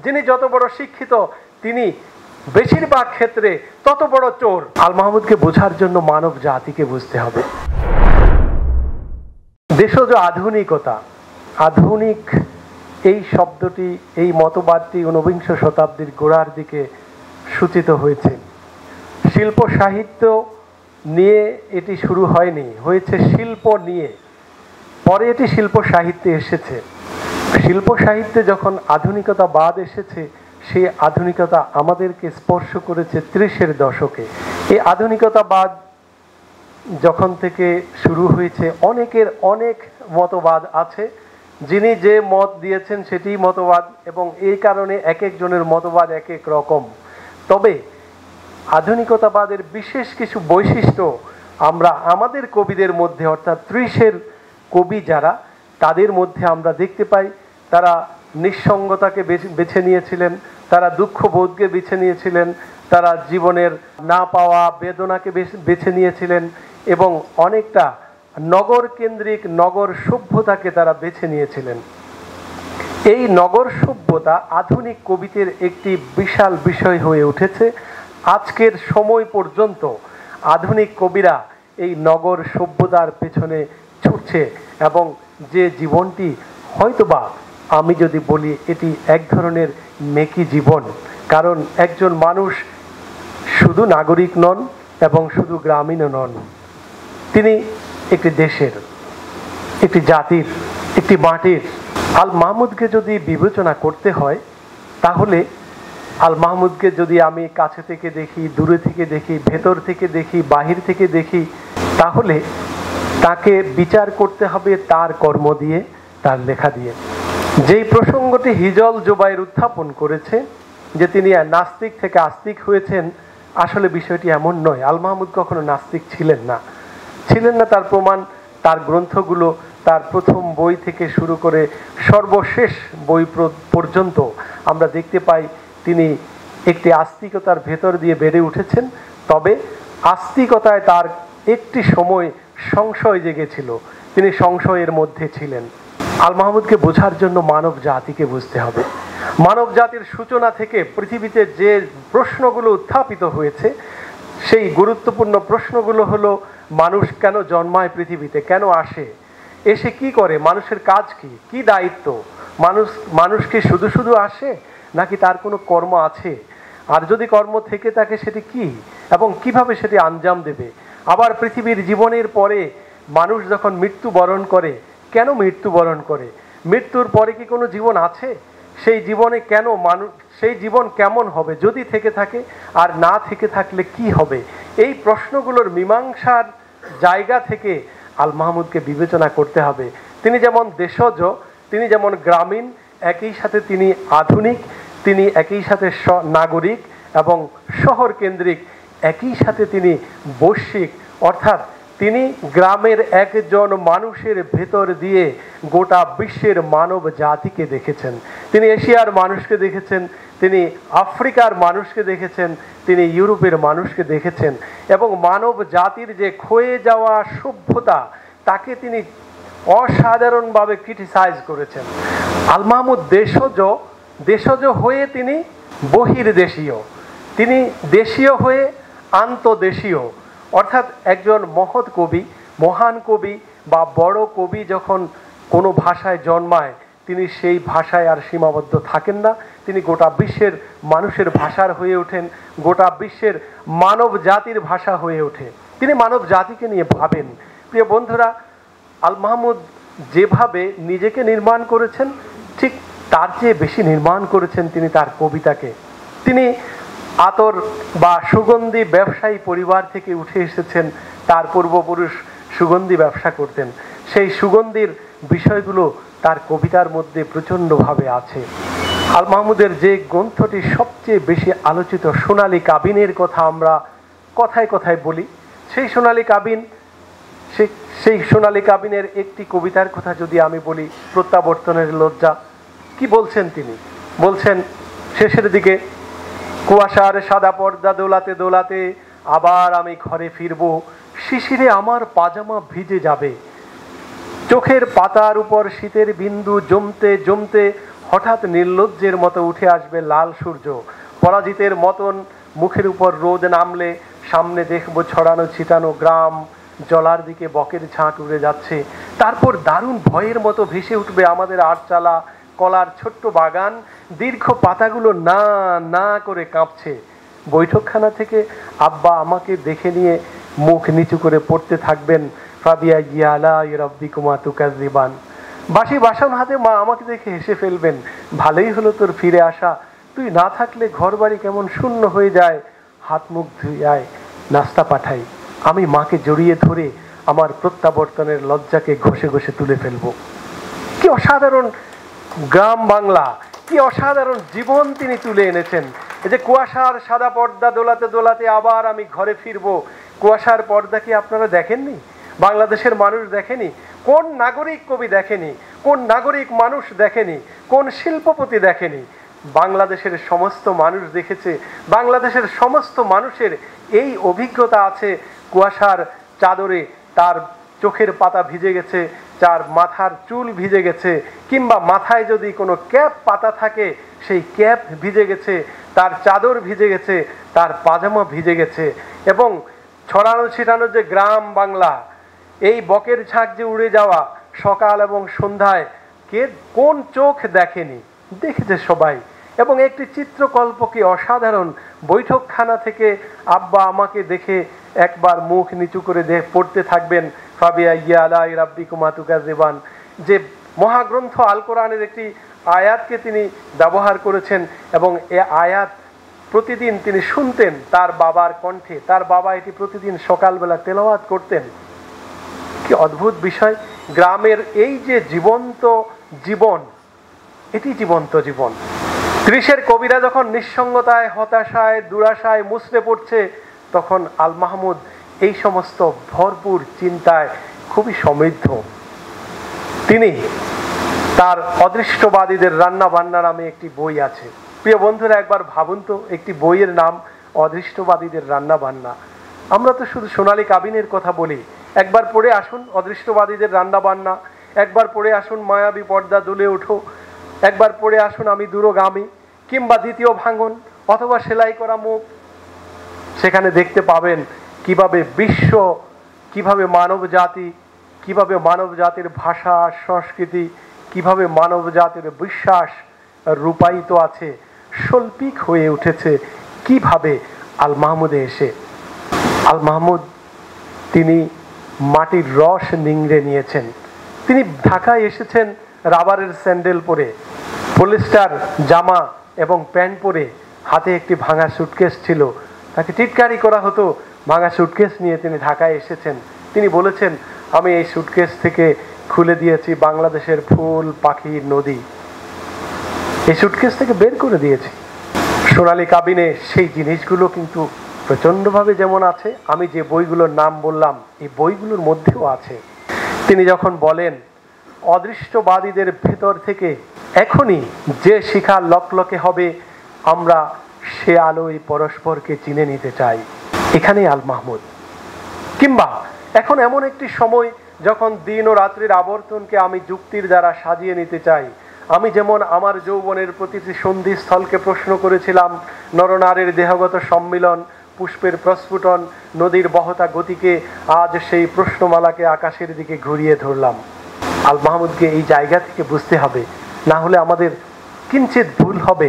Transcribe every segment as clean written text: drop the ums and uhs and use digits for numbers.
যিনি যত বড় শিক্ষিত তিনি বেশিরভাগ ক্ষেত্রে তত বড় চোর। আল মাহমুদকে বোঝার জন্য মানব জাতিকে বুঝতে হবে। দেশজ আধুনিকতা, আধুনিক এই শব্দটি, এই মতবাদটি ঊনবিংশ শতাব্দীর গোড়ার দিকে সূচিত হয়েছে। শিল্প সাহিত্য নিয়ে এটি শুরু হয়নি, হয়েছে শিল্প নিয়ে, পরে এটি শিল্প সাহিত্যে এসেছে। শিল্প সাহিত্যে যখন আধুনিকতাবাদ এসেছে, সেই আধুনিকতা আমাদেরকে স্পর্শ করেছে 30-এর দশকে। এই আধুনিকতাবাদ যখন থেকে শুরু হয়েছে, অনেকের অনেক মতবাদ আছে, যিনি যে মত দিয়েছেন সেটি মতবাদ, এবং এই কারণে এক একজনের মতবাদ এক এক রকম। তবে আধুনিকতাবাদের বিশেষ কিছু বৈশিষ্ট্য আমরা আমাদের কবিদের মধ্যে, অর্থাৎ 30-এর কবি যারা, তাদের মধ্যে আমরা দেখতে পাই। তারা নিঃসঙ্গতাকে বেছে নিয়েছিলেন, তারা দুঃখবোধকে বেছে নিয়েছিলেন, তারা জীবনের না পাওয়া বেদনাকে বেছে নিয়েছিলেন, এবং অনেকটা নগর কেন্দ্রিক নগর সভ্যতাকে তারা বেছে নিয়েছিলেন। এই নগর সভ্যতা আধুনিক কবিদের একটি বিশাল বিষয় হয়ে উঠেছে। আজকের সময় পর্যন্ত আধুনিক কবিরা এই নগর সভ্যতার পেছনে ছুটছে, এবং যে জীবনটি হয়তোবা আমি যদি বলি এটি এক ধরনের মেকি জীবন। কারণ একজন মানুষ শুধু নাগরিক নন এবং শুধু গ্রামীণও নন, তিনি একটি দেশের, একটি জাতির, একটি মাটির। আল মাহমুদকে যদি বিবেচনা করতে হয়, তাহলে আল মাহমুদকে যদি আমি কাছে থেকে দেখি, দূরে থেকে দেখি, ভেতর থেকে দেখি, বাহির থেকে দেখি, তাহলে তাকে বিচার করতে হবে তার কর্ম দিয়ে, তার লেখা দিয়ে। যেই প্রসঙ্গটি হিজল জুবাইর উত্থাপন করেছে যে তিনি নাস্তিক থেকে আস্তিক হয়েছেন, আসলে বিষয়টি এমন নয়। আল মাহমুদ কখনো নাস্তিক ছিলেন না। তার প্রমাণ তার গ্রন্থগুলো, তার প্রথম বই থেকে শুরু করে সর্বশেষ বই পর্যন্ত আমরা দেখতে পাই তিনি একটি আস্তিকতার ভেতর দিয়ে বেড়ে উঠেছেন। তবে আস্তিকতায় তার একটি সময় সংশয় জেগেছিল, তিনি সংশয়ের মধ্যে ছিলেন। আল মাহমুদকে বোঝার জন্য মানব জাতিকে বুঝতে হবে। মানব জাতির সূচনা থেকে পৃথিবীতে যে প্রশ্নগুলো উত্থাপিত হয়েছে, সেই গুরুত্বপূর্ণ প্রশ্নগুলো হলো: মানুষ কেন জন্মায় পৃথিবীতে, কেন আসে, এসে কি করে, মানুষের কাজ কি, কি দায়িত্ব, মানুষ কি শুধু শুধু আসে নাকি তার কোনো কর্ম আছে, আর যদি কর্ম থেকে থাকে সেটি কি এবং কিভাবে সেটি আঞ্জাম দেবে। আবার পৃথিবীর জীবনের পরে মানুষ যখন মৃত্যুবরণ করে, কেন মৃত্যুবরণ করে, মৃত্যুর পরে কি কোনো জীবন আছে, সেই জীবনে কেন মানুষ, সেই জীবন কেমন হবে যদি থেকে থাকে, আর না থেকে থাকলে কি হবে। এই প্রশ্নগুলোর মীমাংসার জায়গা থেকে আল মাহমুদকে বিবেচনা করতে হবে। তিনি যেমন দেশজ, তিনি যেমন গ্রামীণ, একই সাথে তিনি আধুনিক, তিনি একই সাথে নাগরিক এবং শহর কেন্দ্রিক, একই সাথে তিনি বৈশ্বিক, অর্থাৎ তিনি গ্রামের একজন মানুষের ভেতর দিয়ে গোটা বিশ্বের মানব জাতিকে দেখেছেন। তিনি এশিয়ার মানুষকে দেখেছেন, তিনি আফ্রিকার মানুষকে দেখেছেন, তিনি ইউরোপের মানুষকে দেখেছেন, এবং মানব জাতির যে ক্ষয়ে যাওয়া সভ্যতা তাকে তিনি অসাধারণভাবে ক্রিটিসাইজ করেছেন। আল মাহমুদ দেশজ হয়ে তিনি বহির্দেশীয়, তিনি দেশীয় হয়ে আন্তদেশীয়, অর্থাৎ একজন মহৎ কবি, মহান কবি বা বড় কবি যখন কোনো ভাষায় জন্মায়, তিনি সেই ভাষায় আর সীমাবদ্ধ থাকেন না, তিনি গোটা বিশ্বের মানুষের ভাষার হয়ে ওঠেন, গোটা বিশ্বের মানব জাতির ভাষা হয়ে ওঠে। তিনি মানব জাতিকে নিয়ে ভাবেন। প্রিয় বন্ধুরা, আল মাহমুদ যেভাবে নিজেকে নির্মাণ করেছেন, ঠিক তার চেয়ে বেশি নির্মাণ করেছেন তিনি তার কবিতাকে। তিনি আতর বা সুগন্ধি ব্যবসায়ী পরিবার থেকে উঠে এসেছেন, তার পূর্বপুরুষ সুগন্ধি ব্যবসা করতেন। সেই সুগন্ধির বিষয়গুলো তার কবিতার মধ্যে প্রচণ্ডভাবে আছে। আল মাহমুদের যে গ্রন্থটি সবচেয়ে বেশি আলোচিত, সোনালী কাবিনের কথা আমরা কথায় কথায় বলি, সেই সোনালী কাবিন, সেই সোনালী কাবিনের একটি কবিতার কথা যদি আমি বলি, প্রত্যাবর্তনের লজ্জা, কি বলছেন তিনি? বলছেন শেষের দিকে: কুয়াশার সাদা পর্দা দোলাতে দোলাতে আবার আমি ঘরে ফিরব, শিশিরে আমার পাজামা ভিজে যাবে, চোখের পাতার উপর শীতের বিন্দু জমতে জমতে হঠাৎ নির্লজ্জের মতো উঠে আসবে লাল সূর্য, পরাজিতের মতন মুখের উপর রোদ নামলে সামনে দেখব ছড়ানো ছিটানো গ্রাম, জলার দিকে বকের ঝাঁক উড়ে যাচ্ছে। তারপর দারুণ ভয়ের মতো ভেসে উঠবে আমাদের আটচালা, কলার ছোট্ট বাগান, দীর্ঘ পাতাগুলো না না করে কাঁপছে। বৈঠকখানা থেকে আব্বা আমাকে দেখে নিয়ে মুখ নিচু করে পড়তে থাকবেন, ফাবিয়া গিয়ালা রব্বিকুমা তুকাজ্জিবান। বাসি বাসন হাতে মা আমাকে দেখে হেসে ফেলবেন, ভালোই হলো তোর ফিরে আসা, তুই না থাকলে ঘর বাড়ি কেমন শূন্য হয়ে যায়, হাত মুখ ধুইয়ায় নাস্তা পাঠাই। আমি মাকে জড়িয়ে ধরে আমার প্রত্যাবর্তনের লজ্জাকে ঘষে ঘষে তুলে ফেলবো। কি অসাধারণ গ্রাম বাংলা, কি অসাধারণ জীবন তিনি তুলে এনেছেন। এই যে কুয়াশার সাদা পর্দা দোলাতে দোলাতে আবার আমি ঘরে ফিরবো, কুয়াশার পর্দা কি আপনারা দেখেননি? বাংলাদেশের মানুষ দেখেনি? কোন নাগরিক কবি দেখেনি? কোন নাগরিক মানুষ দেখেনি? কোন শিল্পপতি দেখেনি? বাংলাদেশের সমস্ত মানুষ দেখেছে। বাংলাদেশের সমস্ত মানুষের এই অভিজ্ঞতা আছে, কুয়াশার চাদরে তার চোখের পাতা ভিজে গেছে, তার মাথার চুল ভিজে গেছে, কিংবা মাথায় যদি কোনো ক্যাপ পাতা থাকে সেই ক্যাপ ভিজে গেছে, তার চাদর ভিজে গেছে, তার পাজামা ভিজে গেছে। এবং ছড়ানো ছিটানো যে গ্রাম বাংলা, এই বকের ঝাঁক যে উড়ে যাওয়া সকাল এবং সন্ধ্যায়, কে কোন চোখ দেখেনি? দেখেছে সবাই। এবং একটি চিত্রকল্প কি অসাধারণ। বৈঠকখানা থেকে আব্বা আমাকে দেখে একবার মুখ নিচু করে পড়তে থাকবেন, ফাবিয়া ইয়ালা রাব্বিকুমা তুকাজ্জিবান। যে মহাগ্রন্থ আল কোরআনের একটি আয়াতকে তিনি ব্যবহার করেছেন এবং এ আয়াত প্রতিদিন তিনি শুনতেন তার বাবার কণ্ঠে। তার বাবা এটি প্রতিদিন সকালবেলা তেলাওয়াত করতেন। কি অদ্ভুত বিষয়! গ্রামের এই যে জীবন্ত জীবন, এটি জীবন্ত জীবন। 30-এর কবিরা যখন নিঃসঙ্গতায়, হতাশায়, দুরাশায় মুছড়ে পড়ছে, তখন আল মাহমুদ এই সমস্ত ভরপুর চিন্তায় খুবই সমৃদ্ধ। তিনি তার অদৃষ্টবাদীদের রান্না বান্না নামে একটি বই আছে। প্রিয় বন্ধুরা, একবার ভাবুন তো, একটি বইয়ের নাম অদৃষ্টবাদীদের রান্না বান্না। আমরা তো শুধু সোনালী কাবিনের কথা বলি। একবার পড়ে আসুন অদৃষ্টবাদীদের রান্না বান্না, একবার পড়ে আসুন মায়াবী পর্দা দুলে ওঠো, একবার পড়ে আসুন আমি দূরগামী, কিংবা দ্বিতীয় ভাঙন, অথবা সেলাই করা মুখ। সেখানে দেখতে পাবেন কিভাবে বিশ্ব, কিভাবে মানব জাতি, কিভাবে মানব জাতির ভাষা সংস্কৃতি, কিভাবে মানব জাতির বিশ্বাস রূপায়িত আছে, শৈল্পিক হয়ে উঠেছে কিভাবে আল মাহমুদে এসে। আল মাহমুদ তিনি মাটির রস নিংড়ে নিয়েছেন। তিনি ঢাকায় এসেছেন রাবারের স্যান্ডেল পরে, পলিস্টার জামা এবং প্যান্ট পরে, হাতে একটি ভাঙা সুটকেস ছিল। তাকে টিটকারি করা হতো, ভাঙা সুটকেস নিয়ে তিনি ঢাকায় এসেছেন। তিনি বলেছেন, আমি এই সুটকেস থেকে খুলে দিয়েছি বাংলাদেশের ফুল, পাখি, নদী। এই সুটকেস থেকে বের করে দিয়েছি। সোনালী কাবিনে সেই জিনিসগুলো কিন্তু প্রচণ্ডভাবে যেমন আছে, আমি যে বইগুলোর নাম বললাম এই বইগুলোর মধ্যেও আছে। তিনি যখন বলেন, অদৃষ্টবাদীদের ভেতর থেকে এখনই যে শিখা লকলকে হবে, আমরা সে আলোয় পরস্পরকে চিনে নিতে চাই, এখানেই আল মাহমুদ। কিংবা এখন এমন একটি সময় যখন দিন ও রাত্রির আবর্তনকে আমি যুক্তির দ্বারা সাজিয়ে নিতে চাই। আমি যেমন আমার যৌবনের প্রতিটি সন্ধিস্থলকে প্রশ্ন করেছিলাম, নরনারীর দেহগত সম্মিলন, পুষ্পের প্রস্ফুটন, নদীর বহতা গতিকে, আজ সেই প্রশ্নমালাকে আকাশের দিকে ঘুরিয়ে ধরলাম। আল মাহমুদকে এই জায়গা থেকে বুঝতে হবে, না হলে আমাদের কিঞ্চিত ভুল হবে।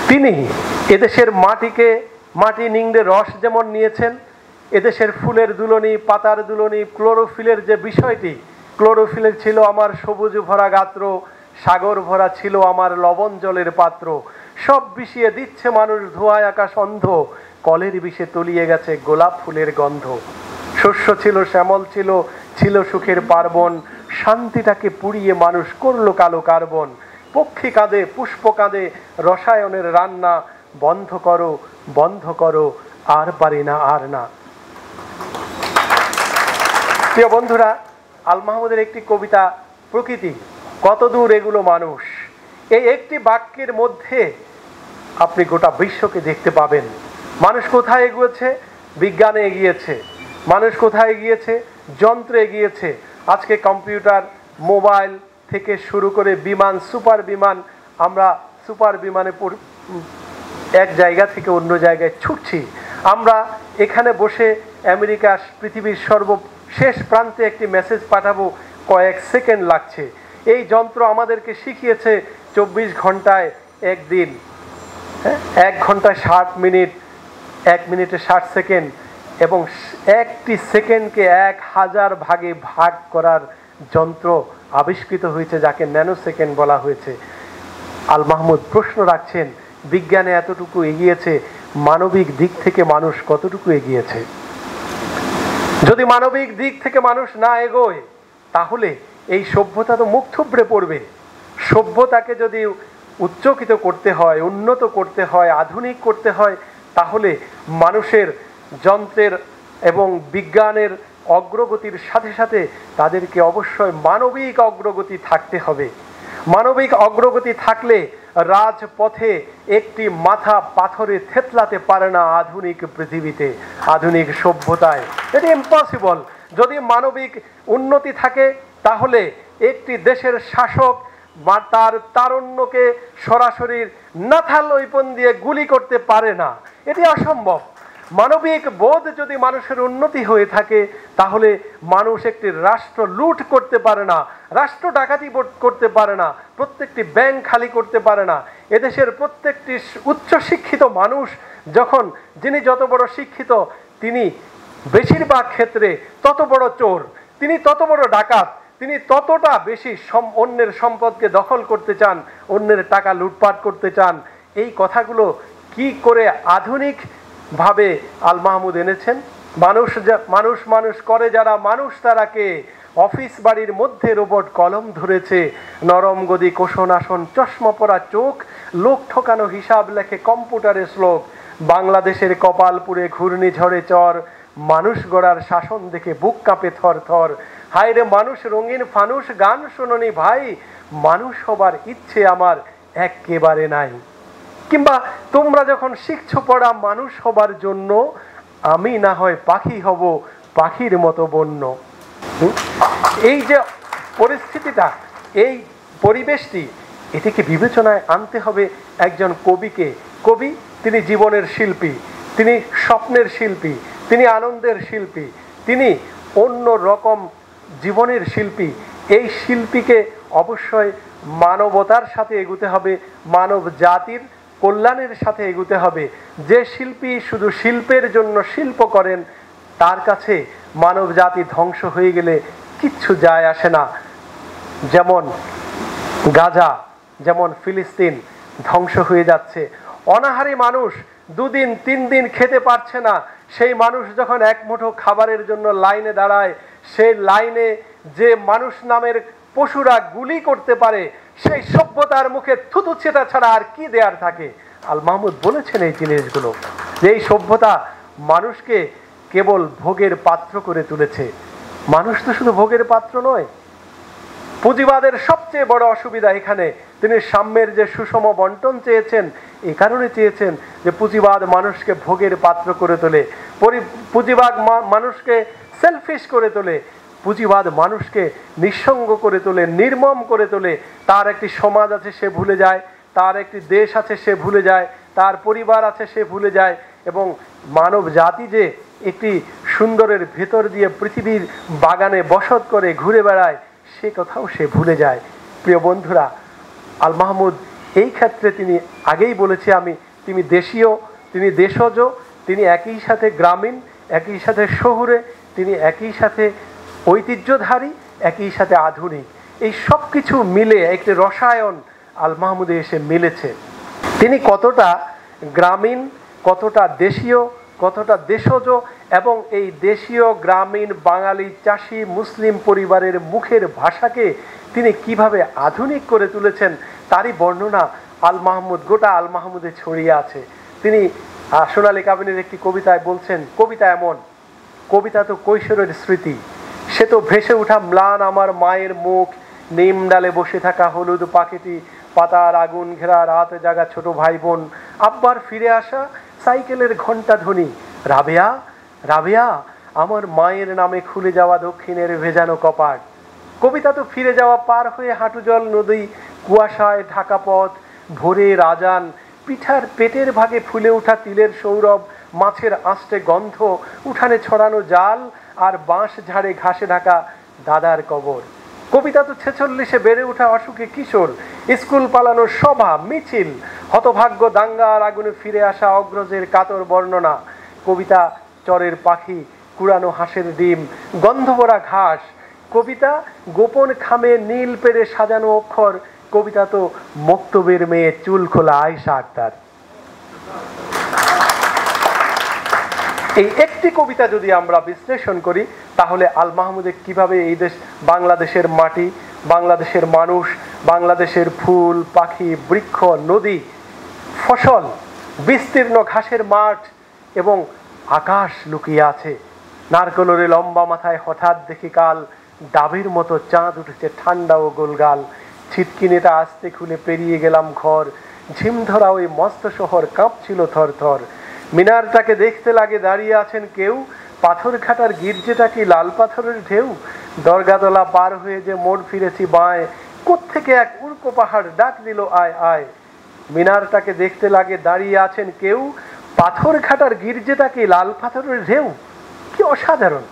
তিনি এদেশের মাটিকে, মাটি নিংড়ে রস যেমন নিয়েছেন, এদেশের ফুলের দুলনি, পাতার দুলনি, ক্লোরোফিলের যে বিষয়টি, ক্লোরোফিলের ছিল আমার সবুজ ভরা গাত্র, সাগর ভরা ছিল আমার লবণ জলের পাত্র, সব বিষিয়ে দিচ্ছে মানুষ ধোঁয়ায় আকাশ অন্ধ, কলের বিষে তলিয়ে গেছে গোলাপ ফুলের গন্ধ। শস্য ছিল, শ্যামল ছিল, ছিল সুখের পার্বণ, শান্তিটাকে পুড়িয়ে মানুষ করলো কালো কার্বন। পক্ষী কাঁদে, পুষ্প কাঁদে, রসায়নের রান্না, বন্ধ করো, বন্ধ করো, আর পারি না, আর না। প্রিয় বন্ধুরা, আল মাহমুদের একটি কবিতা প্রকৃতি, কত দূর এগুলো মানুষ, এই একটি বাক্যের মধ্যে আপনি গোটা বিশ্বকে দেখতে পাবেন। মানুষ কোথায় এগিয়েছে? বিজ্ঞানে এগিয়েছে। মানুষ কোথায় এগিয়েছে? যন্ত্রে এগিয়েছে। আজকে কম্পিউটার, মোবাইল থেকে শুরু করে বিমান, সুপার বিমান, আমরা সুপার বিমানে এক জায়গা থেকে অন্য জায়গায় ছুটছি, আমরা এখানে বসে আমেরিকা পৃথিবীর সর্বশেষ প্রান্তে একটি মেসেজ পাঠাবো, কয়েক সেকেন্ড লাগছে। এই যন্ত্র আমাদেরকে শিখিয়েছে 24 ঘন্টায় একদিন, 1 ঘন্টায় 60 মিনিট, 1 মিনিটে 60 সেকেন্ড, এবং একটি সেকেন্ডকে 1000 ভাগে ভাগ করার যন্ত্র আবিষ্কৃত হয়েছে, যাকে ন্যানো সেকেন্ড বলা হয়েছে। আল মাহমুদ প্রশ্ন রাখছেন, বিজ্ঞানে এতটুকু এগিয়েছে, মানবিক দিক থেকে মানুষ কতটুকু এগিয়েছে? যদি মানবিক দিক থেকে মানুষ না এগোয়, তাহলে এই সভ্যতা তো মুখ থুবড়ে পড়বে। সভ্যতাকে যদি উচ্চকিত করতে হয়, উন্নত করতে হয়, আধুনিক করতে হয়, তাহলে মানুষের যন্ত্রের এবং বিজ্ঞানের অগ্রগতির সাথে সাথে তাদেরকে অবশ্যই মানবিক অগ্রগতি থাকতে হবে। মানবিক অগ্রগতি থাকলে রাজপথে একটি মাথা পাথরে থেতলাতে পারে না আধুনিক পৃথিবীতে, আধুনিক সভ্যতায়। এটি ইম্পসিবল। যদি মানবিক উন্নতি থাকে, তাহলে একটি দেশের শাসক তার তারুণ্যকে সরাসরি নাথাল ওয়েপন দিয়ে গুলি করতে পারে না, এটি অসম্ভব। মানবিক বোধ যদি মানুষের উন্নতি হয়ে থাকে, তাহলে মানুষ একটি রাষ্ট্র লুট করতে পারে না, রাষ্ট্র ডাকাতি করতে পারে না, প্রত্যেকটি ব্যাংক খালি করতে পারে না। এদেশের প্রত্যেকটি উচ্চ শিক্ষিত মানুষ যখন, যিনি যত বড় শিক্ষিত, তিনি বেশিরভাগ ক্ষেত্রে তত বড় চোর, তিনি তত বড় ডাকাত, তিনি ততটা বেশি অন্যের সম্পদকে দখল করতে চান, অন্যের টাকা লুটপাট করতে চান। এই কথাগুলো কি করে আধুনিক ভাবে আল মাহমুদ এনেছেন? মানুষ মানুষ করে যারা, মানুষ তারা কে? অফিস বাড়ির মধ্যে রোবট কলম ধরেছে, নরম গদি কোষণ আসন, চশমা পরা চোখ, লোক ঠকানো হিসাব লেখে কম্পিউটারে শ্লোক। বাংলাদেশের কপালপুরে ঘূর্ণিঝড়ে চর, মানুষ গড়ার শাসন দেখে বুক কাঁপে থর থর। হায় রে মানুষ রঙিন ফানুষ, গান শুনুনি ভাই, মানুষ হবার ইচ্ছে আমার একেবারে নাই। কিংবা তোমরা যখন শিখছো পড়া মানুষ হবার জন্য, আমি না হয় পাখি হব, পাখির মতো বন্য। এই যে পরিস্থিতিটা, এই পরিবেশটি, এটিকে বিবেচনায় আনতে হবে একজন কবিকে। কবি, তিনি জীবনের শিল্পী, তিনি স্বপ্নের শিল্পী, তিনি আনন্দের শিল্পী, তিনি অন্য রকম জীবনের শিল্পী। এই শিল্পীকে অবশ্যই মানবতার সাথে এগুতে হবে, মানব জাতির কল্যাণের সাথে এগুতে হবে। যে শিল্পী শুধু শিল্পের জন্য শিল্প করেন, তার কাছে মানব জাতি ধ্বংস হয়ে গেলে কিচ্ছু যায় আসে না। যেমন গাজা, যেমন ফিলিস্তিন ধ্বংস হয়ে যাচ্ছে, অনাহারী মানুষ 2 দিন 3 দিন খেতে পারছে না, সেই মানুষ যখন এক মুঠো খাবারের জন্য লাইনে দাঁড়ায়, সেই লাইনে যে মানুষ নামের পশুরা গুলি করতে পারে, সেই সভ্যতার মুখে থুতু ছেটা ছাড়া আর কি দেয়ার থাকে? আল মাহমুদ বলেছেন এই জিনিসগুলো, যে এই সভ্যতা মানুষকে কেবল ভোগের পাত্র করে তুলেছে। মানুষ তো শুধু ভোগের পাত্র নয়। পুঁজিবাদের সবচেয়ে বড় অসুবিধা এখানে, তিনি সাম্যের যে সুষম বন্টন চেয়েছেন, এই কারণে চেয়েছেন যে পুঁজিবাদ মানুষকে ভোগের পাত্র করে তোলে, পুঁজিবাদ মানুষকে সেলফিশ করে তোলে, পুঁজিবাদ মানুষকে নিঃসঙ্গ করে তোলে, নির্মম করে তোলে। তার একটি সমাজ আছে সে ভুলে যায়, তার একটি দেশ আছে সে ভুলে যায়, তার পরিবার আছে সে ভুলে যায়, এবং মানব জাতি যে একটি সুন্দরের ভেতর দিয়ে পৃথিবীর বাগানে বসত করে ঘুরে বেড়ায়, সে কথাও সে ভুলে যায়। প্রিয় বন্ধুরা, আল মাহমুদ এই ক্ষেত্রে তিনি আগেই বলেছি আমি, তিনি দেশীয়, তিনি দেশজ, তিনি একই সাথে গ্রামীণ, একই সাথে শহুরে, তিনি একই সাথে ঐতিহ্যধারী, একই সাথে আধুনিক। এই সব কিছু মিলে একটি রসায়ন আল মাহমুদে এসে মিলেছে। তিনি কতটা গ্রামীণ, কতটা দেশীয়, কতটা দেশজ, এবং এই দেশীয় গ্রামীণ বাঙালি চাষি মুসলিম পরিবারের মুখের ভাষাকে তিনি কিভাবে আধুনিক করে তুলেছেন, তারই বর্ণনা আল মাহমুদ, গোটা আল মাহমুদে ছড়িয়ে আছে। তিনি সোনালী কাবিনের একটি কবিতায় বলছেন, কবিতা এমন, কবিতা তো কৈশোরের স্মৃতি, সে তো ভেসে ওঠা ম্লান আমার মায়ের মুখ, নিম ডালে বসে থাকা হলুদ পাখিটি, পাতার আগুন ঘেরা রাত জাগা ছোট ভাই বোন, আব্বার ফিরে আসা সাইকেলের ঘন্টা ধ্বনি, রাবেয়া রাবেয়া আমার মায়ের নামে খুলে যাওয়া দক্ষিণের ভেজানো কপাট। কবিতা তো ফিরে যাওয়া, পার হয়ে হাঁটু জল নদী, কুয়াশায় ঢাকা পথ, ভোরের আজান, পিঠার পেটের ভাগে ফুলে ওঠা তিলের সৌরভ, মাছের আঁশটে গন্ধ, উঠানে ছড়ানো জাল, আর বাঁশ ঝাড়ে ঘাসে ঢাকা দাদার কবর। কবিতা তো 46-এ বেড়ে ওঠা অসুখে কিশোর, স্কুল পালানোর সভা মিছিল, হতভাগ্য দাঙ্গার আগুনে ফিরে আসা অগ্রজের কাতর বর্ণনা। কবিতা চরের পাখি, কুড়ানো হাঁসের ডিম, গন্ধভরা ঘাস। কবিতা গোপন খামে নীল পেড়ে সাজানো অক্ষর। কবিতা তো মক্তবের মেয়ে চুল খোলা আয়েশা আক্তার। এই একটি কবিতা যদি আমরা বিশ্লেষণ করি তাহলে আল মাহমুদে কিভাবে এই দেশ, বাংলাদেশের মাটি, বাংলাদেশের মানুষ, বাংলাদেশের ফুল পাখি, বৃক্ষ, নদী, ফসল, বিস্তীর্ণ ঘাসের মাঠ এবং আকাশ লুকিয়ে আছে। নারকোলরে লম্বা মাথায় হঠাৎ দেখি কাল, ডাবের মতো চাঁদ উঠেছে ঠান্ডা ও গোলগাল। ছিটকিনিটা আস্তে খুলে পেরিয়ে গেলাম ঘর, ঝিমধরা ওই মস্ত শহর কাঁপছিল থর থর। মিনারটাকে দেখতে লাগে দাঁড়িয়ে আছেন কেউ, পাথর ঘাটার গির্জেটা কি লাল পাথরের ঢেউ। দরগাতলা পার হয়ে যে মোড় ফিরেছি বাঁয়, কোত্থেকে এক উড়কো পাহাড় ডাক দিল আয় আয়। মিনারটাকে দেখতে লাগে দাঁড়িয়ে আছেন কেউ, পাথর ঘাটার গির্জেটা কি লাল পাথরের ঢেউ। কি অসাধারণ!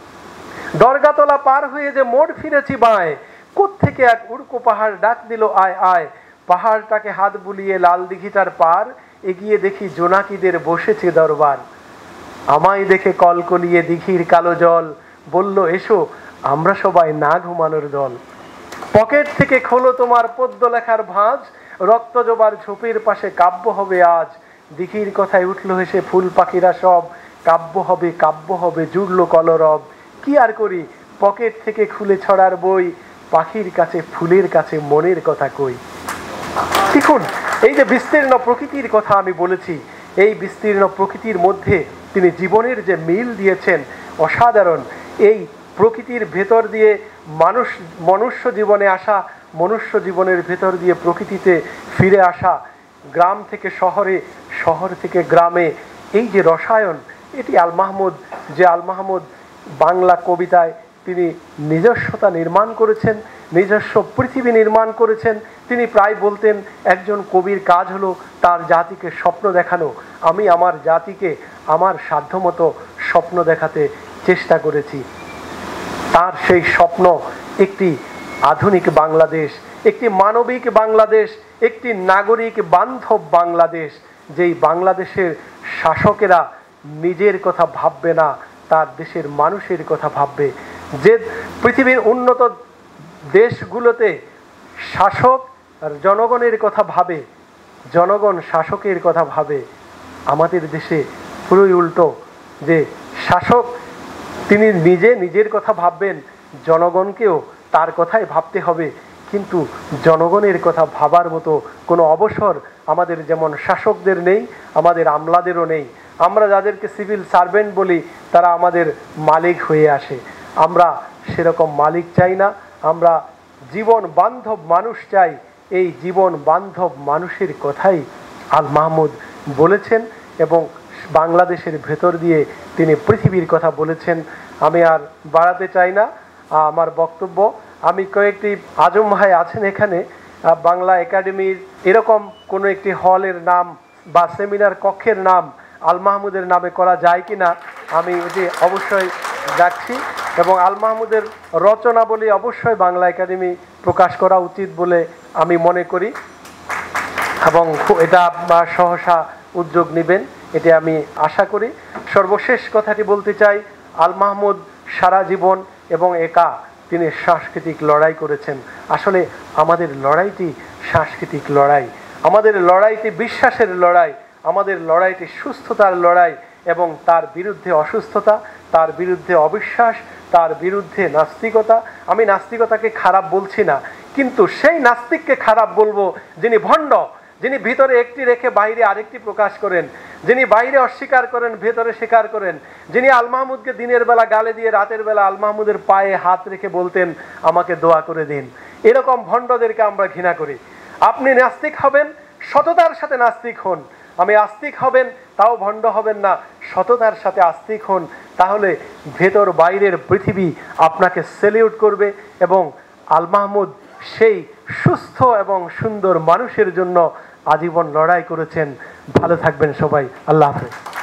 দরগাতলা পার হয়ে যে মোড় ফিরেছি বাঁয়, কোত্থেকে এক উড়কো পাহাড় ডাক দিল আয় আয়। পাহাড়টাকে হাত বুলিয়ে লাল দিঘিটার পার, এগিয়ে দেখি জোনাকিদের বসেছে দরবার। আমায় দেখে কলকলিয়ে দিঘির কালো জল, বলল এসো আমরা সবাই না ঘুমানোর দল। পকেট থেকে খোলো তোমার পদ্য লেখার ভাঁজ, রক্ত জবার ঝোপের পাশে কাব্য হবে আজ। দিঘির কথায় উঠলো হেসে ফুল পাখিরা সব, কাব্য হবে জুড়লো কলরব। কি আর করি, পকেট থেকে খুলে ছড়ার বই, পাখির কাছে ফুলের কাছে মনের কথা কই। দেখুন, এই যে বিস্তীর্ণ প্রকৃতির কথা আমি বলেছি, এই বিস্তীর্ণ প্রকৃতির মধ্যে তিনি জীবনের যে মিল দিয়েছেন অসাধারণ। এই প্রকৃতির ভেতর দিয়ে মনুষ্য জীবনে আসা, মনুষ্য জীবনের ভেতর দিয়ে প্রকৃতিতে ফিরে আসা, গ্রাম থেকে শহরে, শহর থেকে গ্রামে, এই যে রসায়ন, এটি আল মাহমুদ বাংলা কবিতায় তিনি নিজস্বতা নির্মাণ করেছেন, নিজস্ব পৃথিবী নির্মাণ করেছেন। তিনি প্রায় বলতেন একজন কবির কাজ হলো তার জাতিকে স্বপ্ন দেখানো। আমি আমার জাতিকে আমার সাধ্যমতো স্বপ্ন দেখাতে চেষ্টা করেছি। তার সেই স্বপ্ন একটি আধুনিক বাংলাদেশ, একটি মানবিক বাংলাদেশ, একটি নাগরিক বান্ধব বাংলাদেশ, যেই বাংলাদেশের শাসকেরা নিজের কথা ভাববে না, তার দেশের মানুষের কথা ভাববে। যে পৃথিবীর উন্নত দেশগুলোতে শাসক আর জনগণের কথা ভাবে, জনগণ শাসকের কথা ভাবে, আমাদের দেশে পুরোই উল্টো। যে শাসক তিনি নিজের কথা ভাববেন, জনগণকেও তার কথাই ভাবতে হবে, কিন্তু জনগণের কথা ভাবার মতো কোনো অবসর আমাদের যেমন শাসকদের নেই, আমাদের আমলাদেরও নেই। আমরা যাদেরকে সিভিল সার্ভেন্ট বলি তারা আমাদের মালিক হয়ে আসে। আমরা সেরকম মালিক চাই না, আমরা জীবন বান্ধব মানুষ চাই। এই জীবন বান্ধব মানুষের কথাই আল মাহমুদ বলেছেন এবং বাংলাদেশের ভেতর দিয়ে তিনি পৃথিবীর কথা বলেছেন। আমি আর বাড়াতে চাই না আমার বক্তব্য। আমি কয়েকটি, আজম ভাই আছেন এখানে, বাংলা একাডেমির এরকম কোনো একটি হলের নাম বা সেমিনার কক্ষের নাম আল মাহমুদের নামে করা যায় কিনা আমি এটি অবশ্যই ডাকছি, এবং আল মাহমুদের রচনাবলী অবশ্যই বাংলা একাডেমি প্রকাশ করা উচিত বলে আমি মনে করি, এবং এটা সহসা উদ্যোগ নেবেন এটি আমি আশা করি। সর্বশেষ কথাটি বলতে চাই, আল মাহমুদ সারা জীবন এবং একা তিনি সাংস্কৃতিক লড়াই করেছেন। আসলে আমাদের লড়াইটি সাংস্কৃতিক লড়াই, আমাদের লড়াইটি বিশ্বাসের লড়াই, আমাদের লড়াইটি সুস্থতার লড়াই, এবং তার বিরুদ্ধে অসুস্থতা, তার বিরুদ্ধে অবিশ্বাস, তার বিরুদ্ধে নাস্তিকতা। আমি নাস্তিকতাকে খারাপ বলছি না, কিন্তু সেই নাস্তিককে খারাপ বলবো যিনি ভণ্ড, যিনি ভিতরে একটি রেখে বাইরে আরেকটি প্রকাশ করেন, যিনি বাইরে অস্বীকার করেন ভেতরে স্বীকার করেন, যিনি আল মাহমুদকে দিনের বেলা গালে দিয়ে রাতের বেলা আল মাহমুদের পায়ে হাত রেখে বলতেন আমাকে দোয়া করে দিন। এরকম ভণ্ডদেরকে আমরা ঘৃণা করি। আপনি নাস্তিক হবেন, সততার সাথে নাস্তিক হন। আমি আস্তিক হবেন, তাও ভণ্ড হবেন না, সততার সাথে আস্তিক হন, তাহলে ভেতর বাইরের পৃথিবী আপনাকে সেলিউট করবে। এবং আল মাহমুদ সেই সুস্থ এবং সুন্দর মানুষের জন্য আজীবন লড়াই করেছেন। ভালো থাকবেন সবাই। আল্লাহ হাফেজ।